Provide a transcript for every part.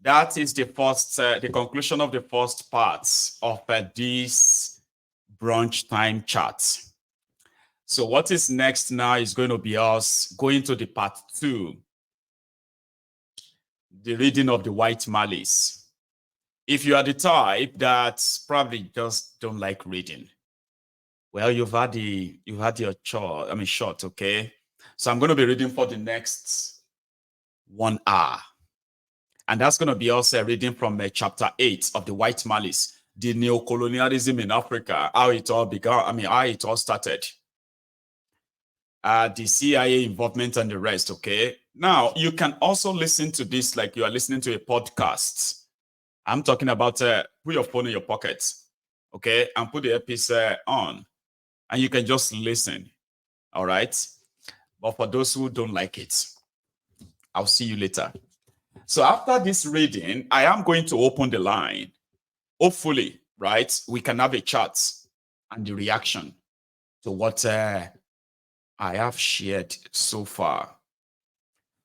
that is the conclusion of the first part of this brunch time chat. So what is next now is going to be us going to the part 2, the reading of the white malice. If you are the type that probably just don't like reading, well, you've had your shot, okay? So I'm going to be reading for the next 1 hour. And that's going to be also reading from chapter 8 of the White Malice, the neocolonialism in Africa, how it all began, how it all started. The CIA involvement and the rest, okay? Now, you can also listen to this like you are listening to a podcast. I'm talking about put your phone in your pocket, okay? And put the earpiece on, and you can just listen, all right? But for those who don't like it, I'll see you later. So after this reading, I am going to open the line. Hopefully, right, we can have a chat and the reaction to what I have shared so far.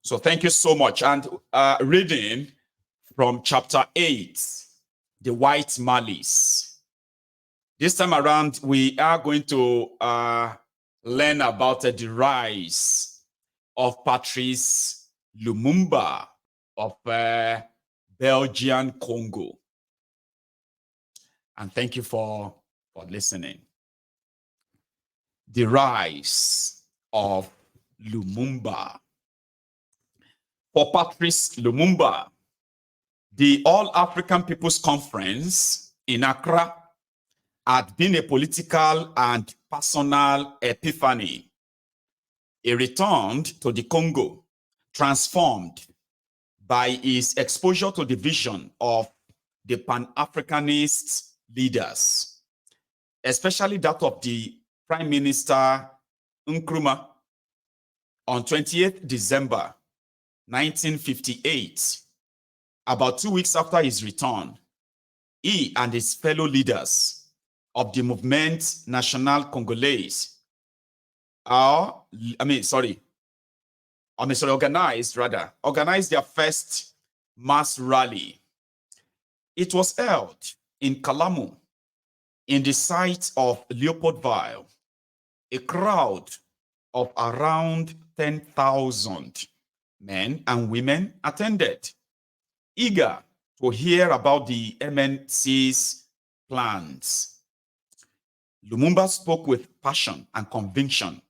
So thank you so much. And reading from chapter 8, the White Malice. This time around, we are going to learn about the rise of Patrice Lumumba of Belgian Congo. And thank you for listening. The rise of Lumumba. For Patrice Lumumba, the All-African People's Conference in Accra had been a political and personal epiphany. He returned to the Congo, transformed by his exposure to the vision of the Pan-Africanist leaders, especially that of the Prime Minister Nkrumah. On 28th December 1958, about 2 weeks after his return, he and his fellow leaders of the Mouvement National Congolais organized their first mass rally. It was held in Kalamu, in the site of Leopoldville. A crowd of around 10,000 men and women attended, eager to hear about the MNC's plans. Lumumba spoke with passion and conviction.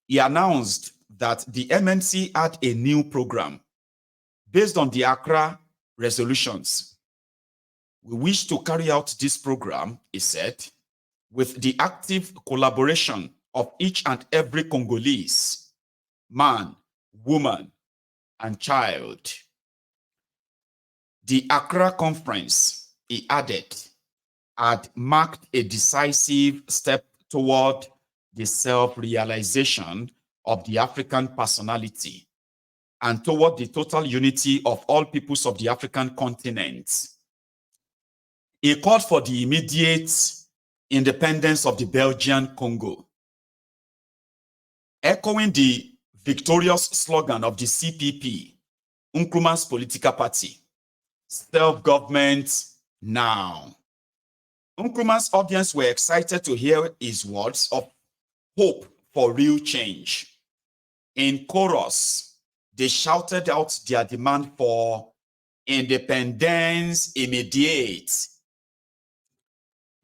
He announced that the MNC had a new program based on the Accra resolutions. We wish to carry out this program, he said, with the active collaboration of each and every Congolese, man, woman, and child. The Accra conference, he added, had marked a decisive step toward the self-realization of the African personality and toward the total unity of all peoples of the African continent. He called for the immediate independence of the Belgian Congo, echoing the victorious slogan of the CPP, Nkrumah's political party, self-government now. Nkrumah's audience were excited to hear his words of hope for real change. In chorus, they shouted out their demand for independence immediate.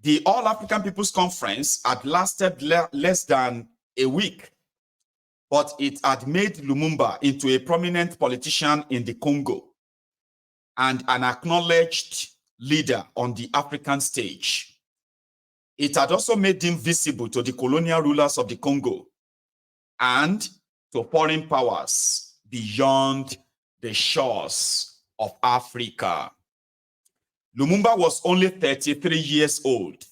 The All-African People's Conference had lasted less than a week, but it had made Lumumba into a prominent politician in the Congo and an acknowledged leader on the African stage. It had also made him visible to the colonial rulers of the Congo and to foreign powers beyond the shores of Africa. Lumumba was only 33 years old.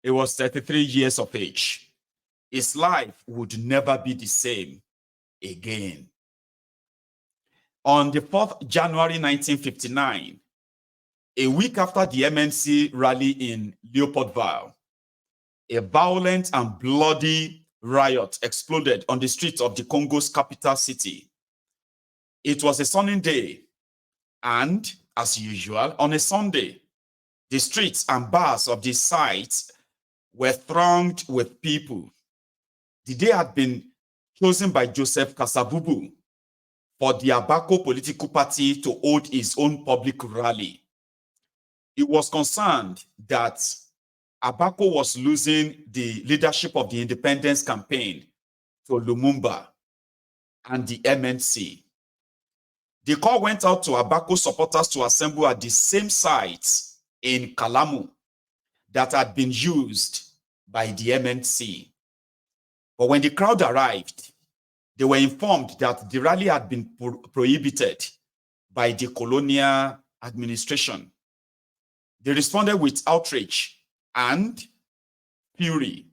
He was 33 years of age. His life would never be the same again. On the 4th January 1959, a week after the MNC rally in Leopoldville, a violent and bloody riot exploded on the streets of the Congo's capital city, It was a sunny day, and as usual, on a Sunday, the streets and bars of the site were thronged with people. The day had been chosen by Joseph Kasavubu for the Abaco political party to hold its own public rally. He was concerned that Abaco was losing the leadership of the independence campaign to Lumumba and the MNC. The call went out to Abaco supporters to assemble at the same site in Kalamu that had been used by the MNC. But when the crowd arrived, they were informed that the rally had been prohibited by the colonial administration. They responded with outrage and fury,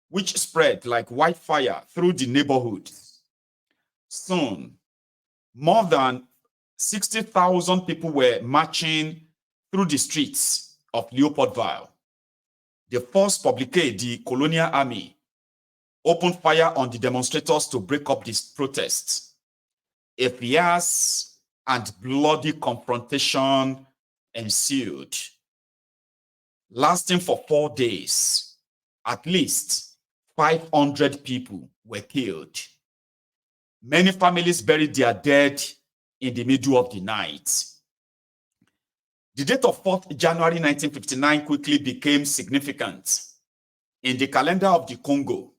which spread like wildfire through the neighborhood. Soon, more than 60,000 people were marching through the streets of Leopoldville. The force publique, the colonial army, opened fire on the demonstrators to break up this protest. A fierce and bloody confrontation ensued, lasting for 4 days. At least 500 people were killed. Many families buried their dead in the middle of the night. The date of 4th January 1959 quickly became significant in the calendar of the Congo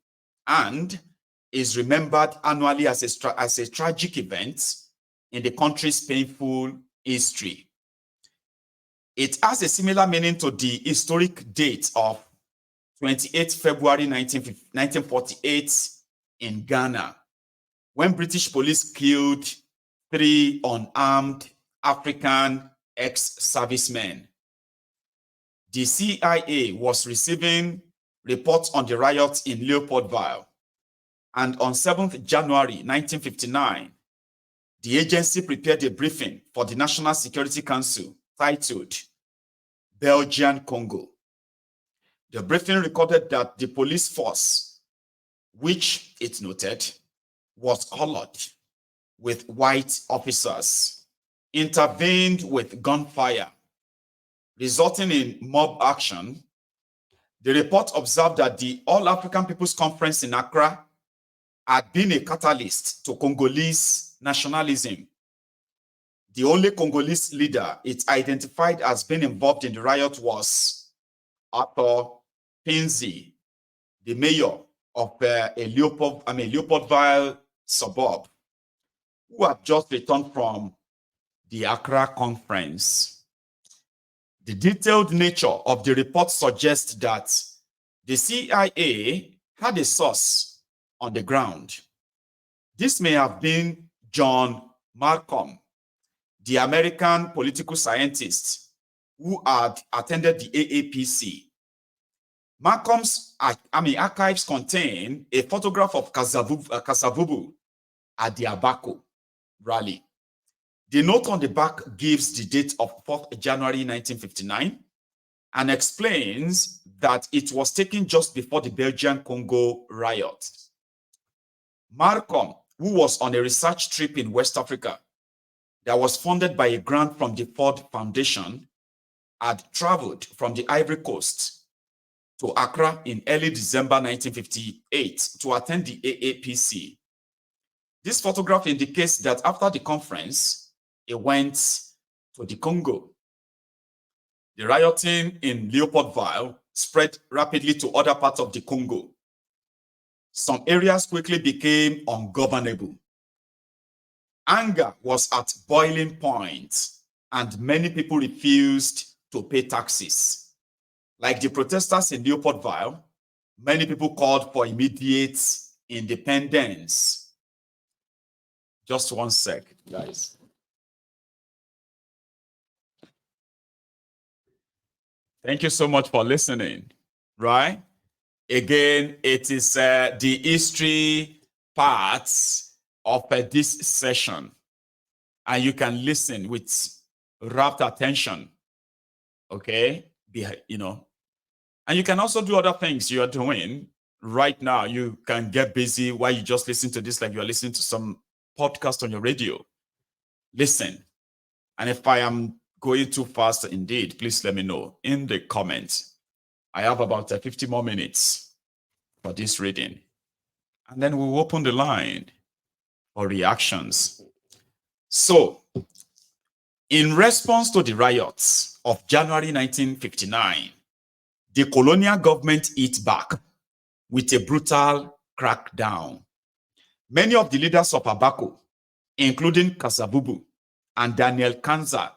and is remembered annually as a tragic event in the country's painful history. It has a similar meaning to the historic date of 28 February 1948 in Ghana, when British police killed 3 unarmed African ex-servicemen. The CIA was receiving reports on the riots in Leopoldville, and on 7th January 1959, the agency prepared a briefing for the National Security Council titled Belgian Congo. The briefing recorded that the police force, which it noted was colored with white officers, intervened with gunfire, resulting in mob action. The report observed that the All African People's Conference in Accra had been a catalyst to Congolese nationalism. The only Congolese leader it identified as being involved in the riot was Arthur Pinzi, the mayor of a Leopoldville suburb, who had just returned from the Accra conference. The detailed nature of the report suggests that the CIA had a source on the ground. This may have been John Malcolm, the American political scientist who had attended the AAPC. Malcolm's archives contain a photograph of Kasavubu at the Abaco rally. The note on the back gives the date of 4th January 1959 and explains that it was taken just before the Belgian Congo riot. Malcolm, who was on a research trip in West Africa that was funded by a grant from the Ford Foundation, had traveled from the Ivory Coast to Accra in early December 1958 to attend the AAPC. This photograph indicates that after the conference, he went to the Congo. The rioting in Leopoldville spread rapidly to other parts of the Congo. Some areas quickly became ungovernable. Anger was at boiling point, and many people refused to pay taxes. Like the protesters in Leopoldville, many people called for immediate independence. Just one sec, guys. Thank you so much for listening, right? Again, it is the history parts of this session, and you can listen with rapt attention, okay? And you can also do other things you are doing right now. You can get busy while you just listen to this, like you're listening to some podcast on your radio. Listen. And if I am going too fast indeed, please let me know in the comments. I have about 50 more minutes for this reading. And then we'll open the line for reactions. So, in response to the riots of January 1959, the colonial government hit back with a brutal crackdown. Many of the leaders of Abaco, including Kasavubu and Daniel Kanza,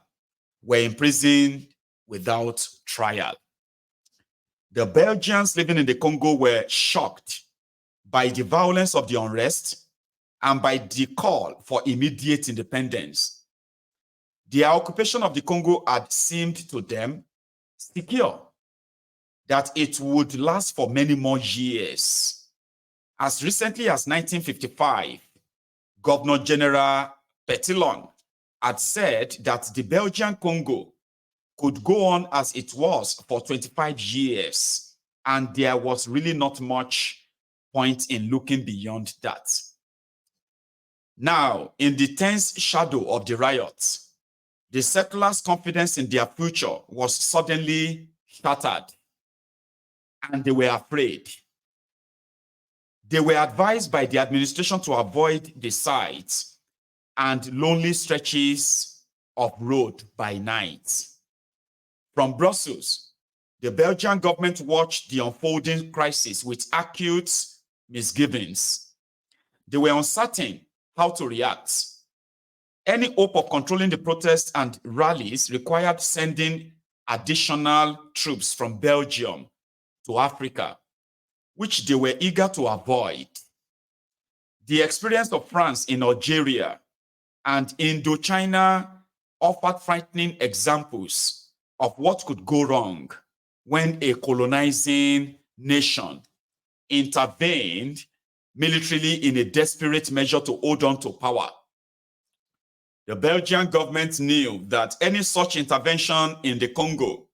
were imprisoned without trial. The Belgians living in the Congo were shocked by the violence of the unrest and by the call for immediate independence. The occupation of the Congo had seemed to them secure, that it would last for many more years. As recently as 1955, Governor General Petillon had said that the Belgian Congo could go on as it was for 25 years, and there was really not much point in looking beyond that. Now, in the tense shadow of the riots, the settlers' confidence in their future was suddenly shattered, and they were afraid. They were advised by the administration to avoid the sites and lonely stretches of road by night. From Brussels, the Belgian government watched the unfolding crisis with acute misgivings. They were uncertain how to react. Any hope of controlling the protests and rallies required sending additional troops from Belgium to Africa, which they were eager to avoid. The experience of France in Algeria and Indochina offered frightening examples of what could go wrong when a colonizing nation intervened militarily in a desperate measure to hold on to power. The Belgian government knew that any such intervention in the Congo,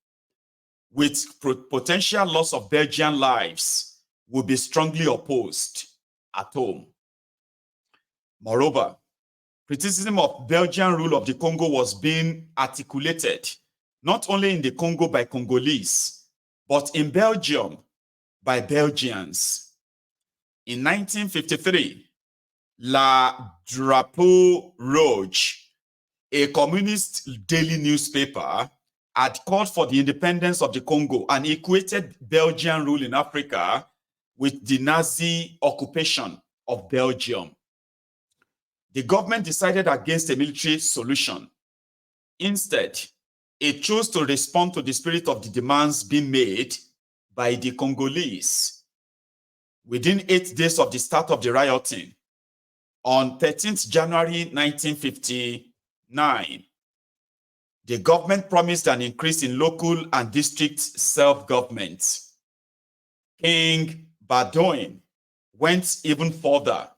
with potential loss of Belgian lives, would be strongly opposed at home. Moreover, criticism of Belgian rule of the Congo was being articulated not only in the Congo by Congolese, but in Belgium by Belgians. In 1953, La Drapeau Rouge, a communist daily newspaper, had called for the independence of the Congo and equated Belgian rule in Africa with the Nazi occupation of Belgium. The government decided against a military solution. Instead, it chose to respond to the spirit of the demands being made by the Congolese. Within 8 days of the start of the rioting, on 13th January 1959, the government promised an increase in local and district self-government. King Baudouin went even further,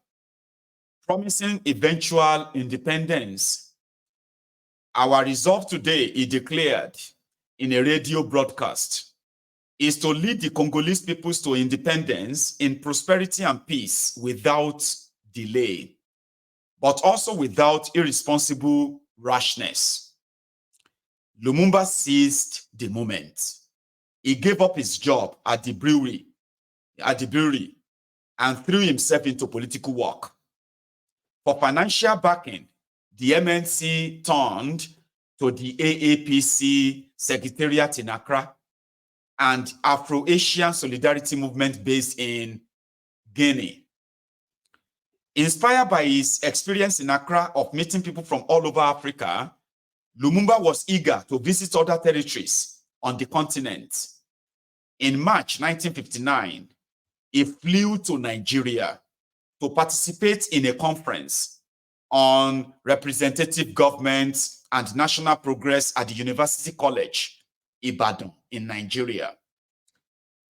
promising eventual independence. Our resolve today, he declared in a radio broadcast, is to lead the Congolese peoples to independence in prosperity and peace without delay, but also without irresponsible rashness. Lumumba seized the moment. He gave up his job at the brewery, and threw himself into political work. For financial backing, the MNC turned to the AAPC Secretariat in Accra and Afro-Asian Solidarity Movement based in Guinea. Inspired by his experience in Accra of meeting people from all over Africa, Lumumba was eager to visit other territories on the continent. In March 1959, he flew to Nigeria to participate in a conference on representative government and national progress at the University College, Ibadan, in Nigeria.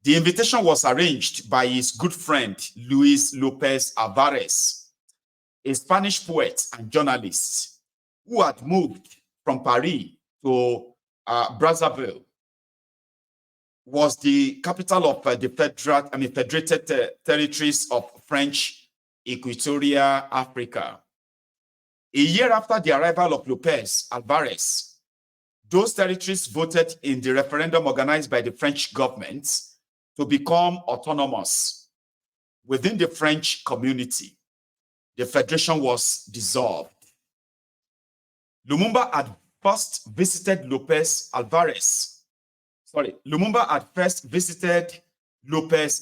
The invitation was arranged by his good friend, Luis Lopez Alvarez, a Spanish poet and journalist who had moved from Paris to Brazzaville, was the capital of the Federated Territories of French Equatorial Africa. A year after the arrival of Lopez Alvarez, those territories voted in the referendum organized by the French government to become autonomous within the French community. The federation was dissolved. Lumumba had first visited Lopez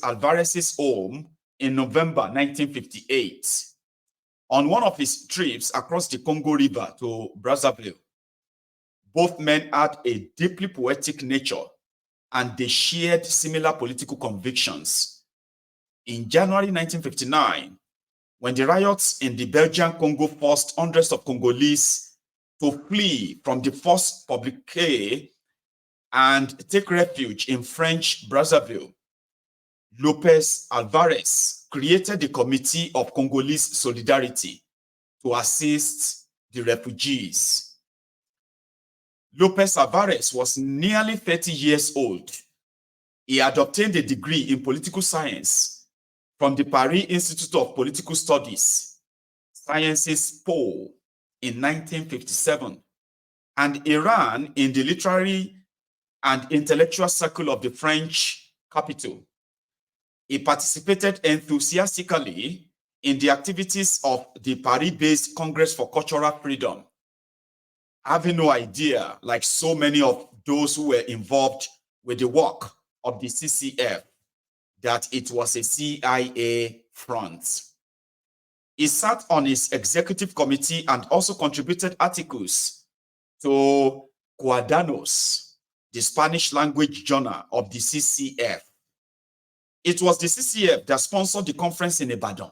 Alvarez's home in November 1958 on one of his trips across the Congo River to Brazzaville. Both men had a deeply poetic nature and they shared similar political convictions. In January 1959, when the riots in the Belgian Congo forced hundreds of Congolese to flee from the forced publique and take refuge in French Brazzaville, Lopez Alvarez created the Committee of Congolese Solidarity to assist the refugees. Lopez Alvarez was nearly 30 years old. He had obtained a degree in political science from the Paris Institute of Political Studies, Sciences Po, in 1957, and he ran in the literary and intellectual circle of the French capital. He participated enthusiastically in the activities of the Paris-based Congress for Cultural Freedom, having no idea, like so many of those who were involved with the work of the CCF, that it was a CIA front. He sat on his executive committee and also contributed articles to Cuadernos, the Spanish language journal of the CCF. It was the CCF that sponsored the conference in Ibadan,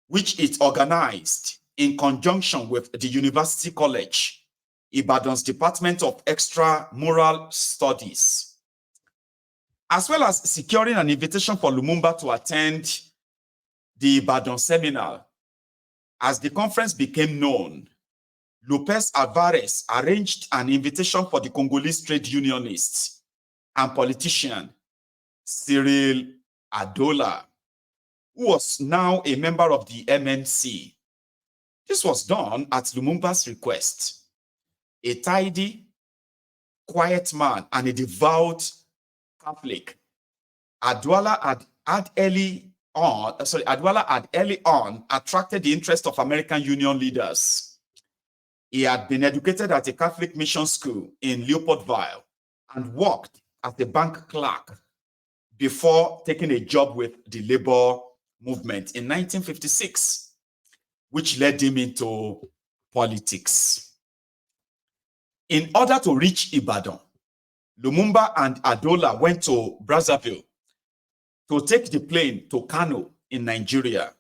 which it organized in conjunction with the University College, Ibadan's Department of Extramural Studies, as well as securing an invitation for Lumumba to attend the Ibadan seminar. As the conference became known, Lopez Alvarez arranged an invitation for the Congolese trade unionist and politician Cyril Adola, who was now a member of the MNC. This was done at Lumumba's request. A tidy, quiet man and a devout Catholic, Adwala had early on attracted the interest of American Union leaders. He had been educated at a Catholic mission school in Leopoldville and worked as a bank clerk before taking a job with the labor movement in 1956, which led him into politics. In order to reach Ibadan, Lumumba and Adola went to Brazzaville to take the plane to Kano in Nigeria.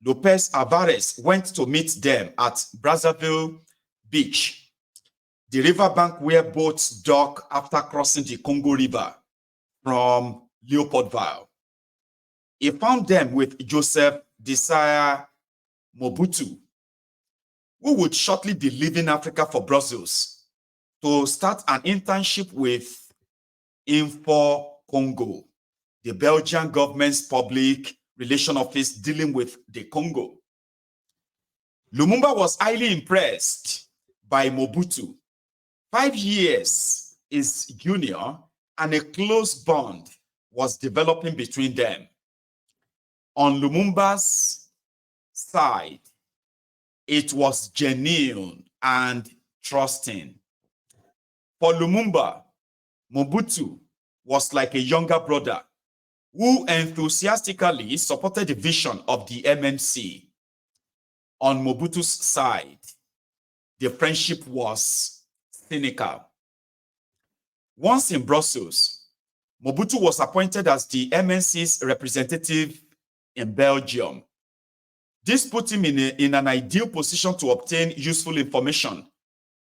Lopez Alvarez went to meet them at Brazzaville Beach, the riverbank where boats dock after crossing the Congo River from Leopoldville. He found them with Joseph Desire Mobutu, who would shortly be leaving Africa for Brussels to start an internship with Info Congo, the Belgian government's public relation office dealing with the Congo. Lumumba was highly impressed by Mobutu, 5 years his junior, and a close bond was developing between them. On Lumumba's side, it was genuine and trusting. For Lumumba, Mobutu was like a younger brother who enthusiastically supported the vision of the MNC. On Mobutu's side, the friendship was cynical. Once in Brussels, Mobutu was appointed as the MNC's representative in Belgium. This put him in an ideal position to obtain useful information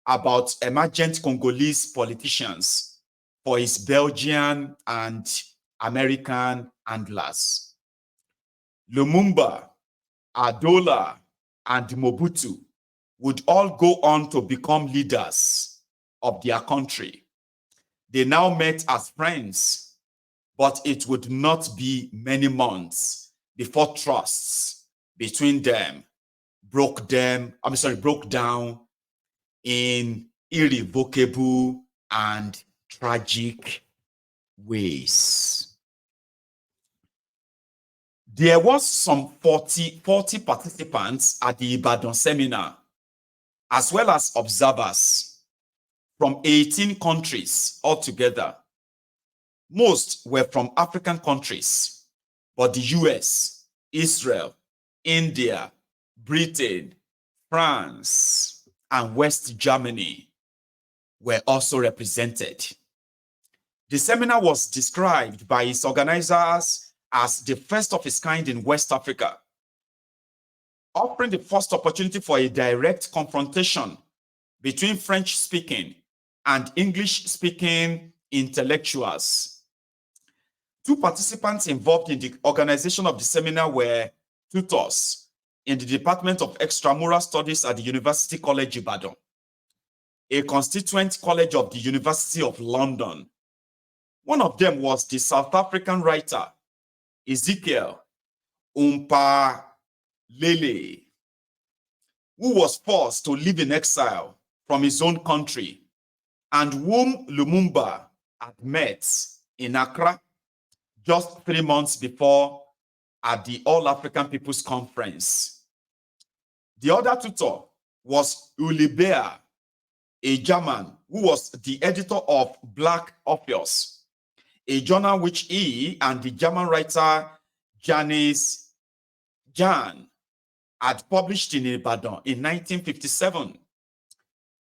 about emergent Congolese politicians for his Belgian and American handlers. Lumumba, Adola, and Mobutu would all go on to become leaders of their country. They now met as friends, but it would not be many months before trusts between them broke down in irrevocable and tragic ways. There was some 40 participants at the Ibadan seminar, as well as observers from 18 countries altogether. Most were from African countries, but the US, Israel, India, Britain, France, and West Germany were also represented. The seminar was described by its organizers as the first of its kind in West Africa, offering the first opportunity for a direct confrontation between French-speaking and English-speaking intellectuals. Two participants involved in the organization of the seminar were tutors in the Department of Extramural Studies at the University College Ibadan, a constituent college of the University of London. One of them was the South African writer Ezekiel Umpa Lele, who was forced to live in exile from his own country and whom Lumumba had met in Accra just 3 months before at the All-African People's Conference. The other tutor was Ulibea, a German who was the editor of Black Orpheus, a journal which he and the German writer Janis Jan had published in Ibadan in 1957,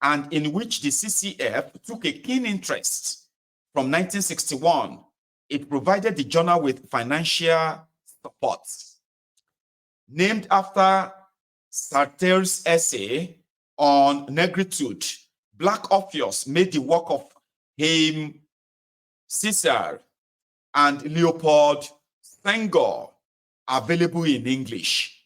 and in which the CCF took a keen interest. From 1961, it provided the journal with financial support. Named after Sartre's essay on negritude, Black Orpheus made the work of him Cesar and Leopold Senghor available in English,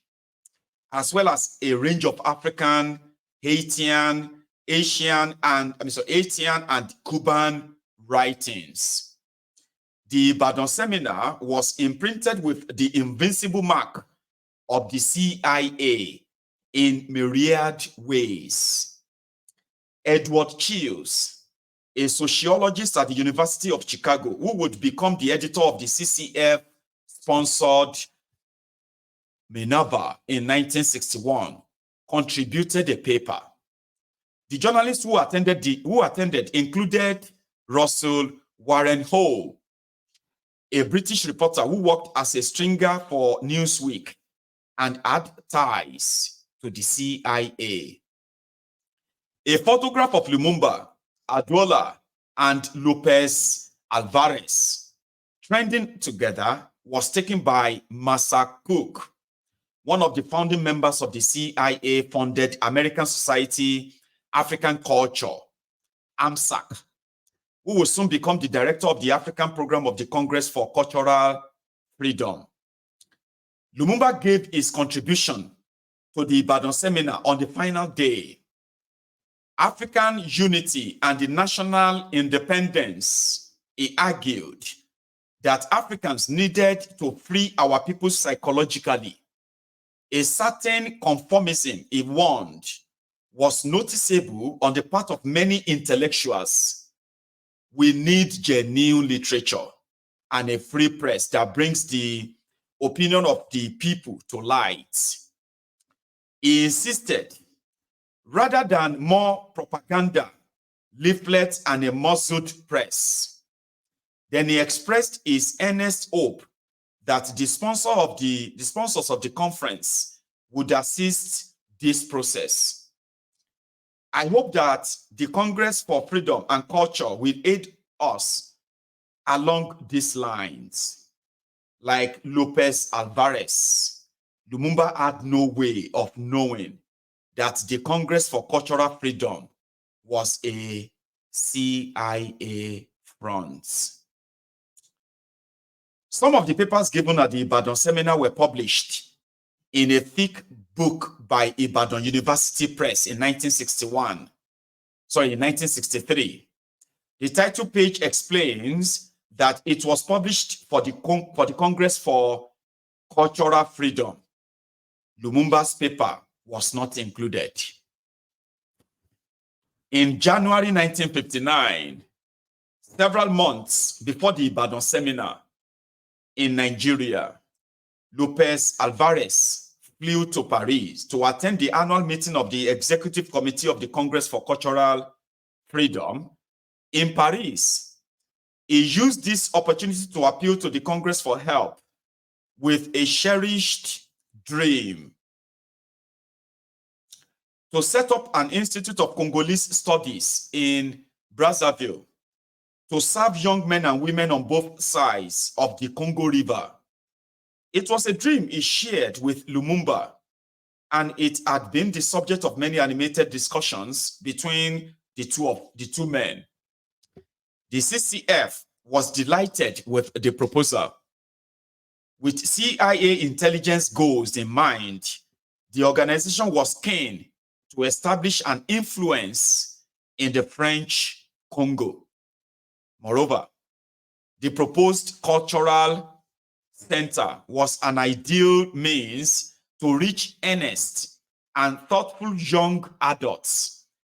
as well as a range of African, Haitian, Asian, and Cuban writings. The Ibadan seminar was imprinted with the invincible mark of the CIA in myriad ways. Edward Chills, a sociologist at the University of Chicago, who would become the editor of the CCF-sponsored Minerva in 1961, contributed a paper. The journalists who attended included Russell Warren Howe, a British reporter who worked as a stringer for Newsweek and had ties to the CIA. A photograph of Lumumba, Adola, and Lopez Alvarez trending together was taken by Massa Cook, one of the founding members of the CIA-funded American Society African Culture, AMSAC, who will soon become the director of the African program of the Congress for Cultural Freedom. Lumumba gave his contribution to the Ibadan seminar on the final day. African unity and the national independence, he argued that Africans needed to free our people psychologically. A certain conformism, he warned, was noticeable on the part of many intellectuals. We need genuine literature and a free press that brings the opinion of the people to light. He insisted, rather than more propaganda, leaflets, and a muzzled press. Then he expressed his earnest hope that the sponsors of the conference would assist this process. I hope that the Congress for Freedom and Culture will aid us along these lines. Like Lopez Alvarez, Lumumba had no way of knowing that the Congress for Cultural Freedom was a CIA front. Some of the papers given at the Ibadan seminar were published in a thick book by Ibadan University Press in 1963. The title page explains that it was published for the Congress for Cultural Freedom, Lumumba's paper was not included. In January 1959, several months before the Ibadan seminar in Nigeria, Lopez Alvarez flew to Paris to attend the annual meeting of the Executive Committee of the Congress for Cultural Freedom in Paris. He used this opportunity to appeal to the Congress for help with a cherished dream to set up an Institute of Congolese Studies in Brazzaville to serve young men and women on both sides of the Congo River. It was a dream he shared with Lumumba, and it had been the subject of many animated discussions between the two men. The CCF was delighted with the proposal. With CIA intelligence goals in mind, the organization was keen to establish an influence in the French Congo. Moreover, the proposed cultural center was an ideal means to reach earnest and thoughtful young adults